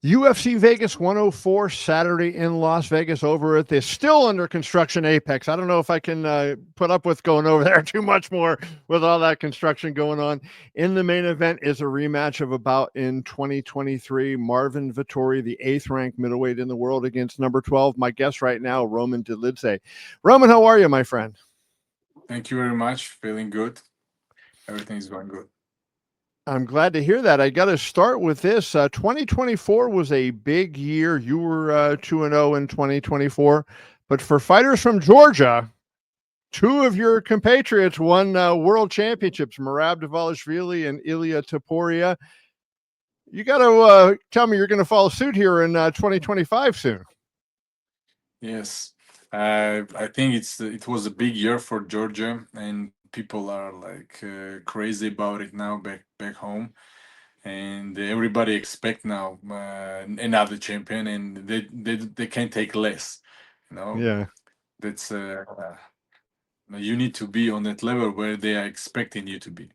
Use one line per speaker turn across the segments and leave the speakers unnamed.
UFC Vegas 104 Saturday in Las Vegas over at the still under construction Apex. I don't know if I can put up with going over there too much more with all that construction going on. In the main event is a rematch of a bout in 2023. Marvin Vettori, the 8th ranked middleweight in the world, against number 12. My guest right now, Roman Dolidze. Roman, how are you, my friend?
Thank you very much. Feeling good. Everything is going good.
I'm glad to hear that. I got to start with this. 2024 was a big year. You were 2-0 in 2024. But for fighters from Georgia, two of your compatriots won world championships, Merab Dvalishvili and Ilia Topuria. You got to tell me you're going to follow suit here in 2025 soon.
Yes. I think it was a big year for Georgia, and people are like crazy about it now back home. And everybody expect now another champion, and they can't take less. You know,
Yeah.
that's you need to be on that level where they are expecting you to be.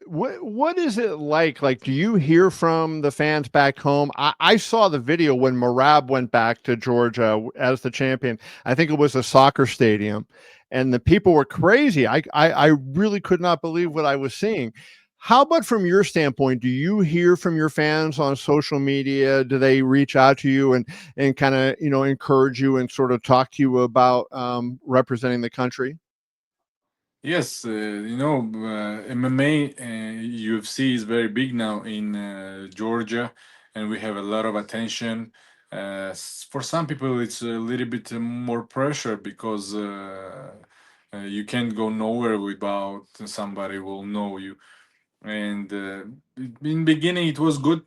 What is it like? Like, do you hear from the fans back home? I saw the video when Merab went back to Georgia as the champion. I think it was a soccer stadium, and the people were crazy. I really could not believe what I was seeing. How about from your standpoint? Do you hear from your fans on social media? Do they reach out to you and kind of encourage you and sort of talk to you about representing the country?
Yes, MMA, UFC is very big now in Georgia, and we have a lot of attention. For some people, it's a little bit more pressure because you can't go nowhere without somebody will know you. And in beginning, it was good,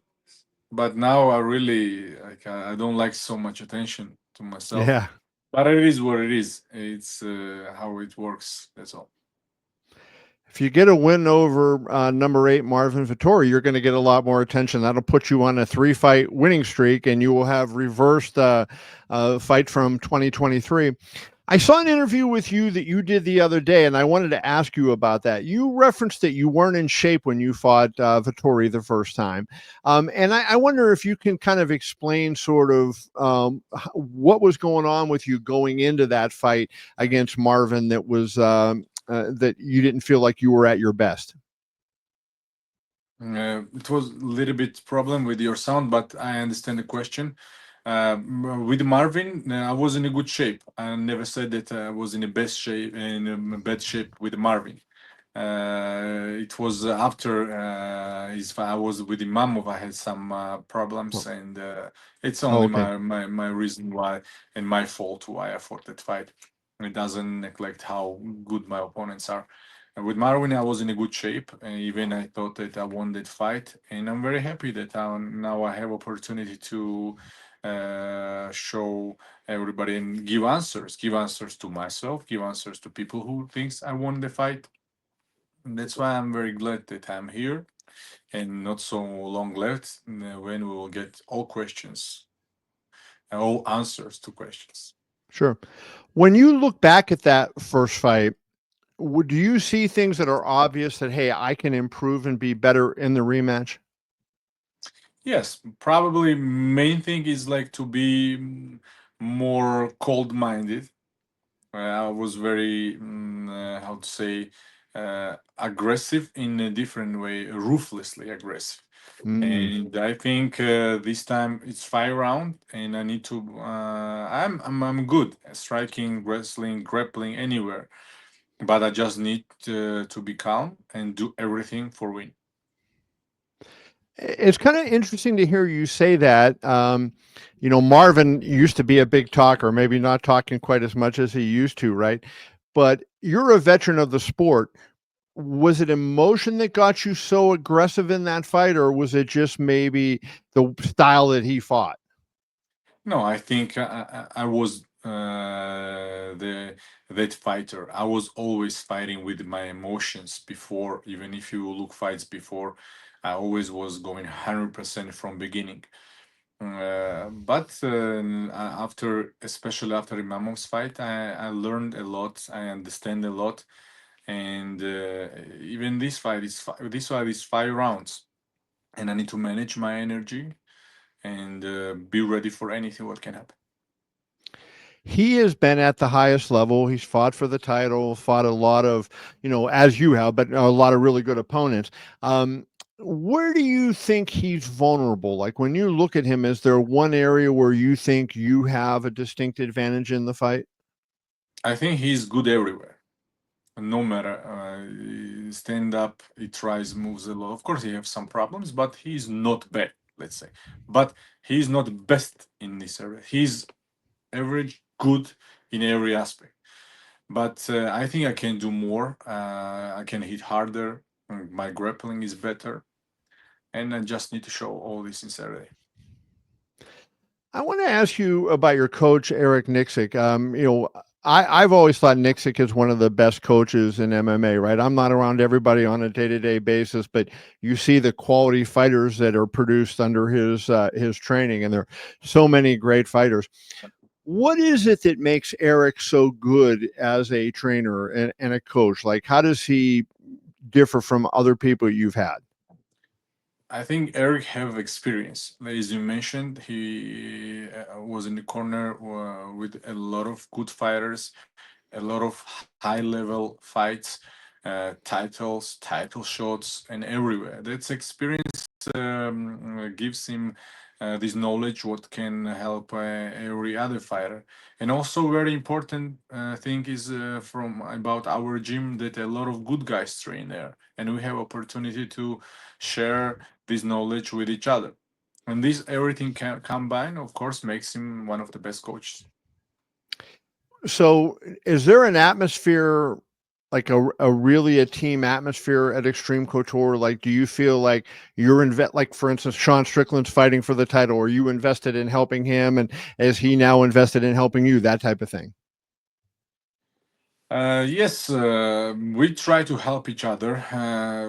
but now I really like I don't like so much attention to myself.
Yeah.
But it is what it is. It's how it works. That's all.
If you get a win over number 8 Marvin Vettori, you're going to get a lot more attention. That'll put you on a 3-fight winning streak, and you will have reversed fight from 2023. I saw an interview with you that you did the other day, and I wanted to ask you about that. You referenced that you weren't in shape when you fought Vettori the first time. And I wonder if you can kind of explain sort of what was going on with you going into that fight against Marvin that was that you didn't feel like you were at your best.
It was a little bit problem with your sound, but I understand the question. With Marvin, I was in a good shape. I never said that I was in the best shape in a bad shape with Marvin. It was after I was with Imamov. I had some problems, and it's only
Okay.
my reason why and my fault why I fought that fight. It doesn't neglect how good my opponents are. With Marvin, I was in a good shape, and even I thought that I won that fight, and I'm very happy that now I have opportunity to show everybody and give answers to myself, give answers to people who thinks I won the fight. And that's why I'm very glad that I'm here and not so long left when we will get all questions and all answers to questions.
Sure. When you look back at that first fight, do you see things that are obvious that, hey, I can improve and be better in the rematch?
Yes, probably main thing is like to be more cold-minded. I was very, how to say, aggressive in a different way, ruthlessly aggressive.
Mm.
And I think this time it's 5 round, and I need to. I'm good at striking, wrestling, grappling, anywhere, but I just need to be calm and do everything for win.
It's kind of interesting to hear you say that. Marvin used to be a big talker, maybe not talking quite as much as he used to, right? But you're a veteran of the sport. Was it emotion that got you so aggressive in that fight, or was it just maybe the style that he fought?
No, I think I was the that fighter. I was always fighting with my emotions before. Even if you look fights before, I always was going 100% from beginning. But after, especially after Imam's fight, I learned a lot. I understand a lot, and even this fight is 5 rounds, and I need to manage my energy and be ready for anything what can happen.
He has been at the highest level. He's fought for the title, fought a lot of, as you have, but a lot of really good opponents. Where do you think he's vulnerable? Like when you look at him, is there one area where you think you have a distinct advantage in the fight?
I think he's good everywhere. No matter stand up, he tries moves a lot. Of course, he have some problems, but he's not bad. Let's say, but he's not best in this area. He's average, good in every aspect. But I think I can do more. I can hit harder. My grappling is better, and I just need to show all this in Saturday.
I want to ask you about your coach, Eric Nicksick. I've always thought Nicksick is one of the best coaches in MMA, right? I'm not around everybody on a day-to-day basis, but you see the quality fighters that are produced under his training, and there are so many great fighters. What is it that makes Eric so good as a trainer and a coach? Like, how does he differ from other people you've had?
I think Eric have experience. As you mentioned, he was in the corner with a lot of good fighters, a lot of high level fights, titles, title shots, and everywhere. That's experience gives him this knowledge what can help every other fighter. And also very important thing is from about our gym that a lot of good guys train there, and we have opportunity to share this knowledge with each other. And this everything can combine, of course, makes him one of the best coaches.
So, is there an atmosphere, like a really a team atmosphere at Xtreme Couture? Like, do you feel like like for instance, Sean Strickland's fighting for the title, or you invested in helping him, and is he now invested in helping you? That type of thing.
Yes, we try to help each other.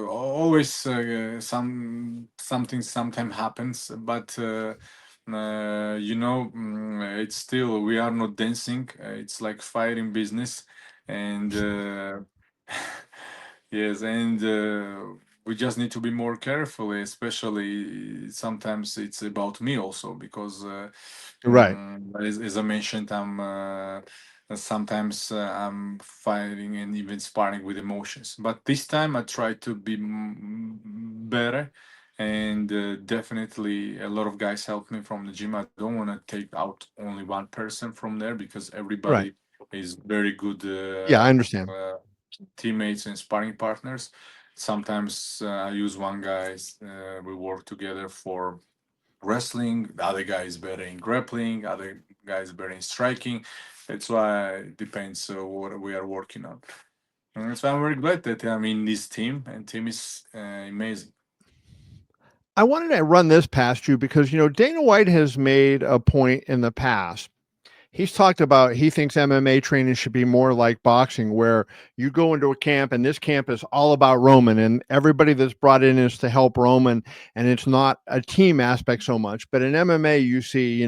Always, something sometime happens, but it's still we are not dancing. It's like fighting business, and yes, and we just need to be more careful. Especially sometimes it's about me also because,
Right.
as I mentioned, sometimes I'm fighting and even sparring with emotions. But this time I try to be better, and definitely a lot of guys help me from the gym. I don't want to take out only one person from there because
Right.
everybody is very good
Yeah, I understand.
teammates and sparring partners. Sometimes I use one guy. We work together for wrestling. The other guy is better in grappling. Other guy is better in striking. That's why it depends what we are working on. And that's why I'm very glad that I'm in this team, and team is amazing.
I wanted to run this past you because Dana White has made a point in the past. He's talked about he thinks MMA training should be more like boxing, where you go into a camp and this camp is all about Roman, and everybody that's brought in is to help Roman, and it's not a team aspect so much. But in MMA, you see,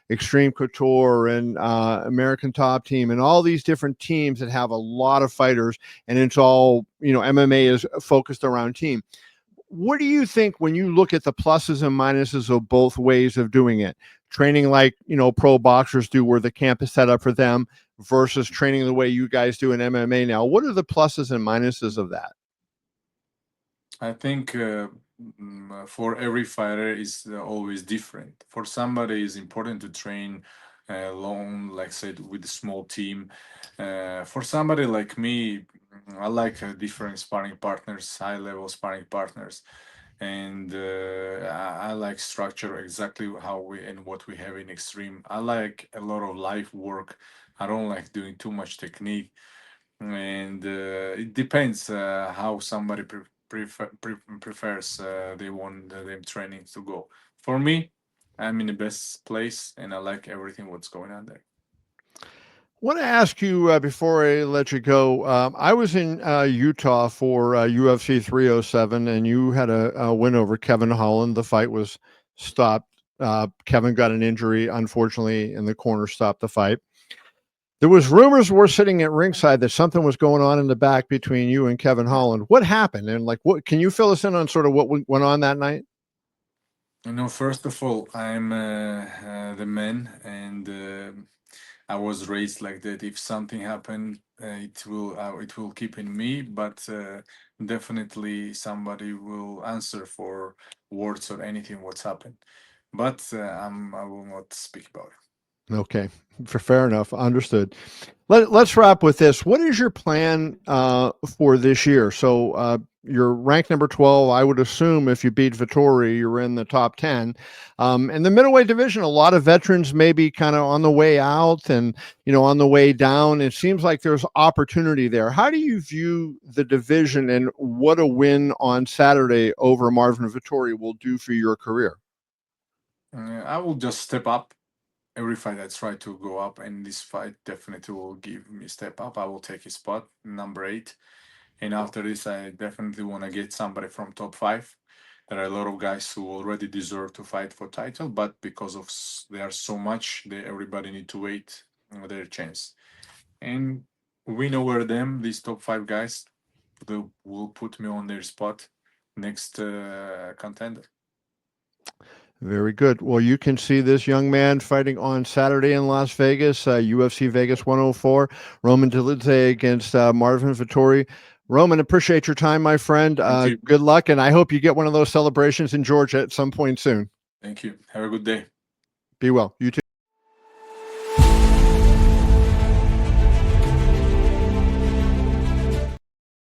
Xtreme Couture and American Top Team and all these different teams that have a lot of fighters, and it's all MMA is focused around team. What do you think when you look at the pluses and minuses of both ways of doing it? Training like, pro boxers do, where the camp is set up for them, versus training the way you guys do in MMA now. What are the pluses and minuses of that?
I think for every fighter is always different. For somebody, it's important to train alone, like said, with a small team. For somebody like me, I like different sparring partners, high level sparring partners, and I like structure exactly how we and what we have in extreme. I like a lot of live work. I don't like doing too much technique, and it depends how somebody prefers they want them training to go. For me, I'm in the best place, and I like everything what's going on there.
I want to ask you before I let you go. I was in Utah for UFC 307, and you had a win over Kevin Holland. The fight was stopped Kevin got an injury, unfortunately, and the corner stopped the fight. There was rumors we're sitting at ringside that something was going on in the back between you and Kevin Holland. What happened? And like, what can you fill us in on sort of what went on that night?
First of all, I'm the man, and I was raised like that. If something happened, it will keep in me, but definitely somebody will answer for words or anything what's happened. But I will not speak about it.
Okay, fair enough. Understood. Let's wrap with this. What is your plan for this year? So you're ranked number 12. I would assume if you beat Vettori, you're in the top 10. In the middleweight division, a lot of veterans may be kind of on the way out and on the way down. It seems like there's opportunity there. How do you view the division, and what a win on Saturday over Marvin Vettori will do for your career?
I will just step up. Every fight I try to go up, and this fight definitely will give me a step up. I will take his spot, number 8. And after this, I definitely want to get somebody from top 5. There are a lot of guys who already deserve to fight for title, but because of they are so much, everybody need to wait their chance. And win over them, these top 5 guys, they will put me on their spot next contender.
Very good. Well, you can see this young man fighting on Saturday in Las Vegas, UFC Vegas 104, Roman Dolidze against Marvin Vettori. Roman, appreciate your time, my friend.
Thank you.
Good luck, and I hope you get one of those celebrations in Georgia at some point soon.
Thank you. Have a good day.
Be well. You too.